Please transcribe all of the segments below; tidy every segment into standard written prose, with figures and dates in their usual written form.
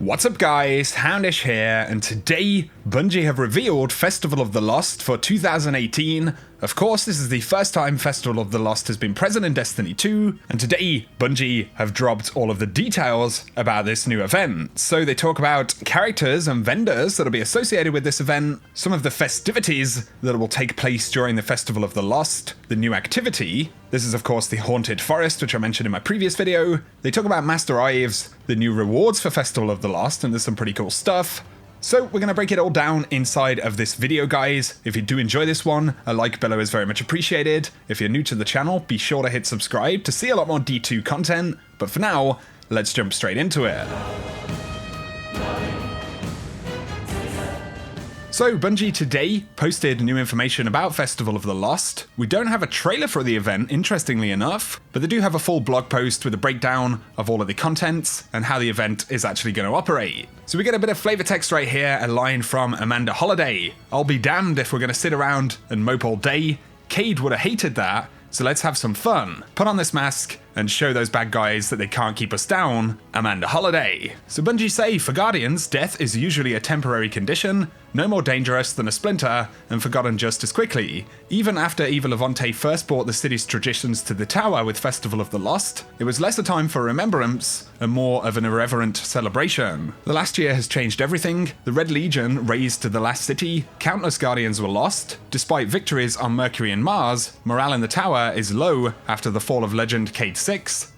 What's up guys, Houndish here, and today Bungie have revealed Festival of the Lost for 2018. Of course, this is the first time Festival of the Lost has been present in Destiny 2, and today Bungie have dropped all of the details about this new event. So they talk about characters and vendors that'll be associated with this event, some of the festivities that will take place during the Festival of the Lost, the new activity. This is of course the Haunted Forest, which I mentioned in my previous video. They talk about Master Ives, the new rewards for Festival of the Lost, and there's some pretty cool stuff. So we're going to break it all down inside of this video, guys. If you do enjoy this one, a like below is very much appreciated. If you're new to the channel, be sure to hit subscribe to see a lot more D2 content. But for now, let's jump straight into it. So Bungie today posted new information about Festival of the Lost. We don't have a trailer for the event, interestingly enough, but they do have a full blog post with a breakdown of all of the contents and how the event is actually going to operate. So we get a bit of flavor text right here, a line from Amanda Holiday. "I'll be damned if we're going to sit around and mope all day. Cade would have hated that, so let's have some fun. Put on this mask and show those bad guys that they can't keep us down, Amanda Holiday." So Bungie say, for Guardians, death is usually a temporary condition, no more dangerous than a splinter, and forgotten just as quickly. Even after Eva Levante first brought the city's traditions to the tower with Festival of the Lost, it was less a time for remembrance and more of an irreverent celebration. The last year has changed everything. The Red Legion razed to the last city, countless Guardians were lost. Despite victories on Mercury and Mars, morale in the tower is low after the fall of Legend Cade 6.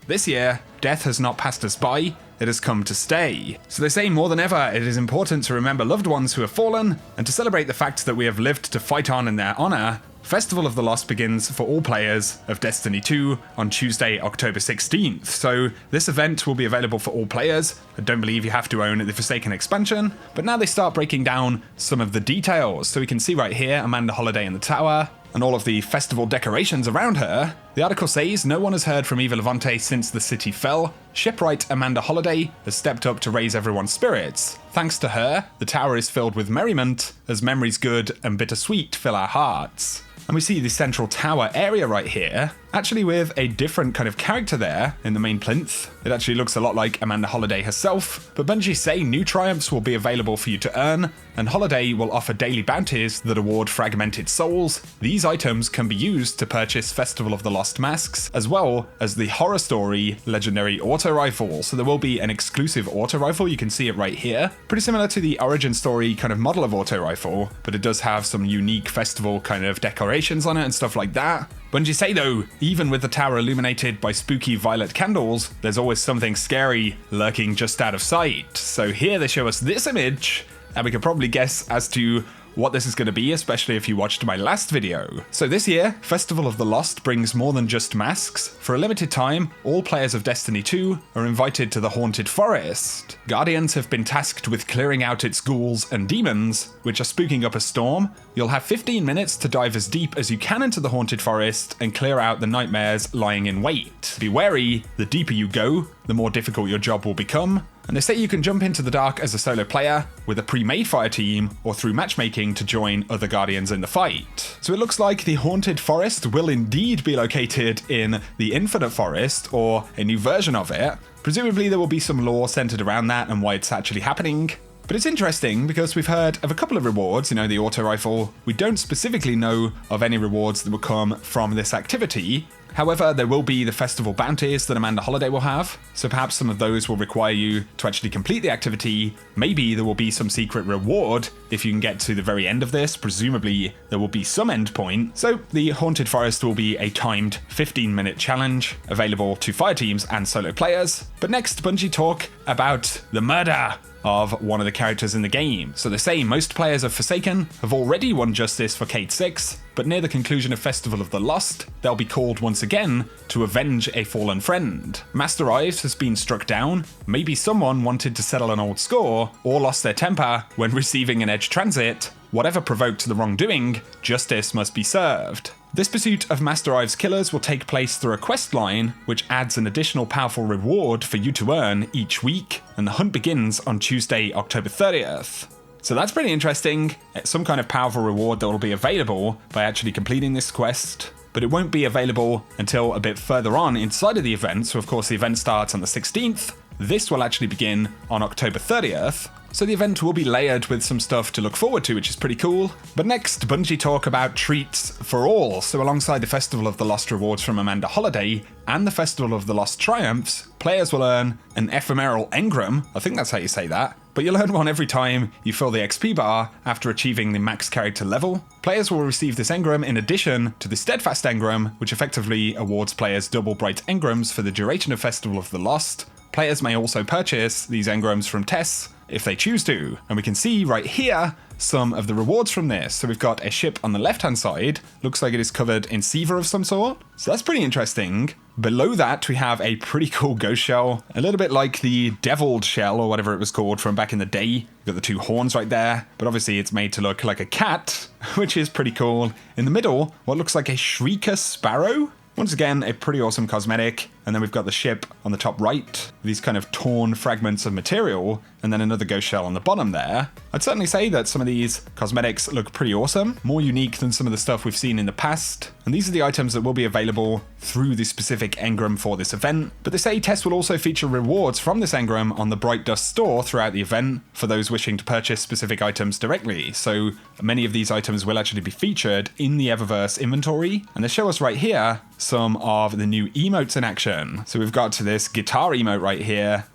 This year, death has not passed us by, it has come to stay. So they say more than ever, it is important to remember loved ones who have fallen, and to celebrate the fact that we have lived to fight on in their honor. Festival of the Lost begins for all players of Destiny 2 on Tuesday, October 16th. So this event will be available for all players. I don't believe you have to own the Forsaken expansion, but now they start breaking down some of the details. So we can see right here, Amanda Holiday in the tower, and all of the festival decorations around her. The article says, no one has heard from Eva Levante since the city fell. Shipwright Amanda Holiday has stepped up to raise everyone's spirits. Thanks to her, the tower is filled with merriment, as memories good and bittersweet fill our hearts. And we see the central tower area right here, actually with a different kind of character there in the main plinth. It actually looks a lot like Amanda Holiday herself, but Bungie say new triumphs will be available for you to earn, and Holiday will offer daily bounties that award fragmented souls. These items can be used to purchase Festival of the Lost masks, as well as the Horror Story legendary auto rifle. So there will be an exclusive auto rifle, you can see it right here. Pretty similar to the Origin Story kind of model of auto rifle, but it does have some unique festival kind of decorations on it and stuff like that. Bungie say though, even with the tower illuminated by spooky violet candles, there's always something scary lurking just out of sight. So here they show us this image, and we can probably guess as to what this is going to be, especially if you watched my last video. So this year, Festival of the Lost brings more than just masks. For a limited time, all players of Destiny 2 are invited to the Haunted Forest. Guardians have been tasked with clearing out its ghouls and demons, which are spooking up a storm. You'll have 15 minutes to dive as deep as you can into the Haunted Forest and clear out the nightmares lying in wait. Be wary, the deeper you go, the more difficult your job will become. And they say you can jump into the dark as a solo player, with a pre-made fire team, or through matchmaking to join other Guardians in the fight. So it looks like the Haunted Forest will indeed be located in the Infinite Forest, or a new version of it. Presumably there will be some lore centered around that and why it's actually happening. But it's interesting because we've heard of a couple of rewards, the auto rifle. We don't specifically know of any rewards that will come from this activity. However, there will be the festival bounties that Amanda Holiday will have, so perhaps some of those will require you to actually complete the activity. Maybe there will be some secret reward if you can get to the very end of this. Presumably there will be some end point. So the Haunted Forest will be a timed 15-minute challenge available to fire teams and solo players. But next, Bungie talk about the murder of one of the characters in the game. So they say most players of Forsaken have already won justice for Cade 6, but near the conclusion of Festival of the Lost, they'll be called once again to avenge a fallen friend. Master Ives has been struck down. Maybe someone wanted to settle an old score, or lost their temper when receiving an edge transit. Whatever provoked the wrongdoing, justice must be served. This pursuit of Master Ives' killers will take place through a quest line, which adds an additional powerful reward for you to earn each week, and the hunt begins on Tuesday, October 30th. So that's pretty interesting. It's some kind of powerful reward that will be available by actually completing this quest. but it won't be available until a bit further on inside of the event. So of course the event starts on the 16th, this will actually begin on October 30th. So the event will be layered with some stuff to look forward to, which is pretty cool. But next, Bungie talk about treats for all. So alongside the Festival of the Lost rewards from Amanda Holiday and the Festival of the Lost triumphs, players will earn an ephemeral engram, I think that's how you say that, but you'll earn one every time you fill the XP bar after achieving the max character level. Players will receive this engram in addition to the Steadfast engram, which effectively awards players double bright engrams for the duration of Festival of the Lost. Players may also purchase these engrams from Tess if they choose to, and we can see right here some of the rewards from this. So we've got a ship on the left hand side, looks like it is covered in Seaver of some sort, so that's pretty interesting. Below that we have a pretty cool ghost shell, a little bit like the deviled shell or whatever it was called from back in the day. You've got the two horns right there, but obviously it's made to look like a cat, which is pretty cool. In the middle, what looks like a Shrieker Sparrow. Once again, a pretty awesome cosmetic. And then we've got the ship on the top right, these kind of torn fragments of material, and then another ghost shell on the bottom there. I'd certainly say that some of these cosmetics look pretty awesome, more unique than some of the stuff we've seen in the past. And these are the items that will be available through the specific engram for this event. But they say Tess will also feature rewards from this engram on the Bright Dust store throughout the event for those wishing to purchase specific items directly. So many of these items will actually be featured in the Eververse inventory. And they show us right here some of the new emotes in action. So we've got this guitar emote right here.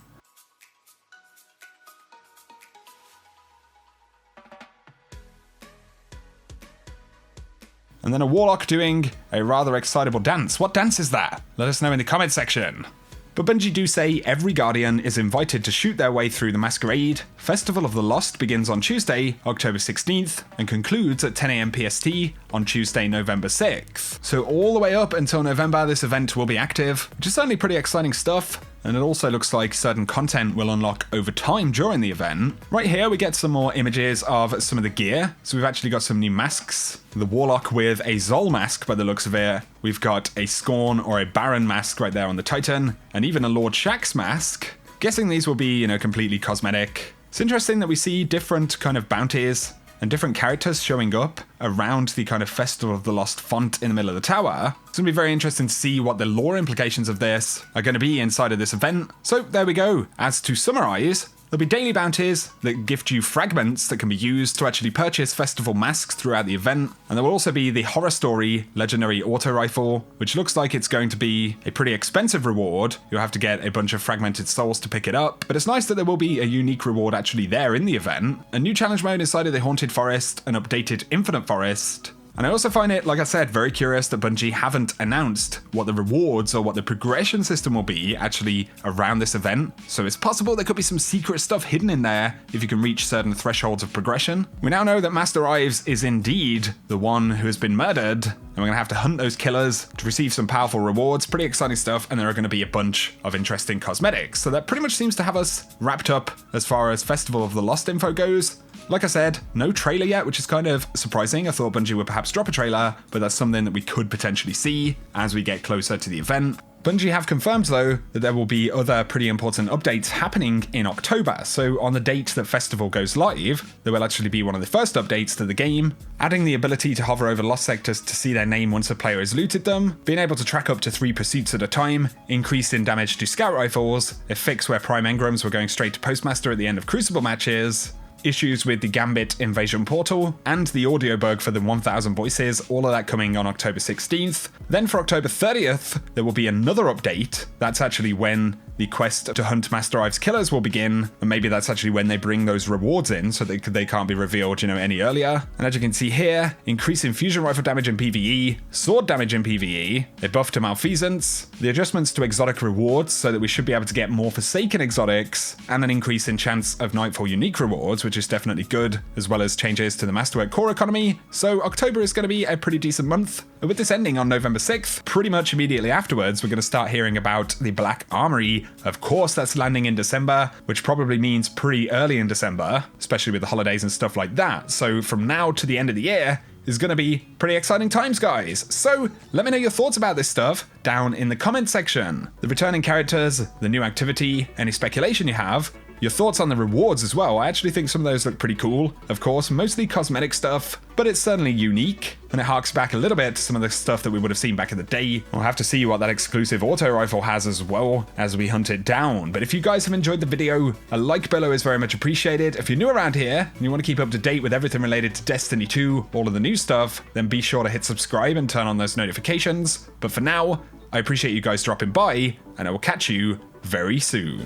And then a warlock doing a rather excitable dance. What dance is that? Let us know in the comment section. But Bungie do say every Guardian is invited to shoot their way through the Masquerade. Festival of the Lost begins on Tuesday, October 16th, and concludes at 10 AM PST on Tuesday, November 6th. So all the way up until November, this event will be active, which is certainly pretty exciting stuff. And it also looks like certain content will unlock over time during the event. Right here, we get some more images of some of the gear. So we've actually got some new masks. The Warlock with a Zol mask by the looks of it. We've got a Scorn or a Baron mask right there on the Titan, and even a Lord Shaxx mask. Guessing these will be, completely cosmetic. It's interesting that we see different kind of bounties and different characters showing up around the kind of Festival of the Lost font in the middle of the tower. It's going to be very interesting to see what the lore implications of this are going to be inside of this event. So there we go. As to summarize, there'll be daily bounties that gift you fragments that can be used to actually purchase festival masks throughout the event. And there will also be the Horror Story Legendary Auto Rifle, which looks like it's going to be a pretty expensive reward. You'll have to get a bunch of fragmented souls to pick it up, but it's nice that there will be a unique reward actually there in the event. A new challenge mode inside of the Haunted Forest, an updated Infinite Forest. And I also find it, like I said, very curious that Bungie haven't announced what the rewards or what the progression system will be actually around this event. So it's possible there could be some secret stuff hidden in there if you can reach certain thresholds of progression. We now know that Master Ives is indeed the one who has been murdered, and we're going to have to hunt those killers to receive some powerful rewards. Pretty exciting stuff, and there are going to be a bunch of interesting cosmetics. So that pretty much seems to have us wrapped up as far as Festival of the Lost info goes. Like I said, no trailer yet, which is kind of surprising. I thought Bungie would perhaps drop a trailer, but that's something that we could potentially see as we get closer to the event. Bungie have confirmed, though, that there will be other pretty important updates happening in October. So on the date that Festival goes live, there will actually be one of the first updates to the game, adding the ability to hover over lost sectors to see their name once a player has looted them, being able to track up to 3 pursuits at a time, increase in damage to scout rifles, a fix where prime engrams were going straight to Postmaster at the end of Crucible matches, issues with the Gambit Invasion Portal, and the audio bug for the 1000 voices, all of that coming on October 16th. Then for October 30th, there will be another update. That's actually when the quest to hunt Master Ives killers will begin, and maybe that's actually when they bring those rewards in, so they can't be revealed, any earlier. And as you can see here, increase in fusion rifle damage in PvE, sword damage in PvE, a buff to Malfeasance, the adjustments to exotic rewards so that we should be able to get more Forsaken exotics, and an increase in chance of Nightfall unique rewards, which is definitely good, as well as changes to the Masterwork core economy. So October is going to be a pretty decent month. And with this ending on November 6th, pretty much immediately afterwards, we're going to start hearing about the Black Armory. Of course, that's landing in December, which probably means pretty early in December, especially with the holidays and stuff like that. So from now to the end of the year is going to be pretty exciting times, guys. So let me know your thoughts about this stuff down in the comment section. The returning characters, the new activity, any speculation you have, your thoughts on the rewards as well. I actually think some of those look pretty cool. Of course, mostly cosmetic stuff, but it's certainly unique, and it harks back a little bit to some of the stuff that we would have seen back in the day. We'll have to see what that exclusive auto rifle has as well as we hunt it down. But if you guys have enjoyed the video, a like below is very much appreciated. If you're new around here and you want to keep up to date with everything related to Destiny 2, all of the new stuff, then be sure to hit subscribe and turn on those notifications. But for now, I appreciate you guys dropping by, and I will catch you very soon.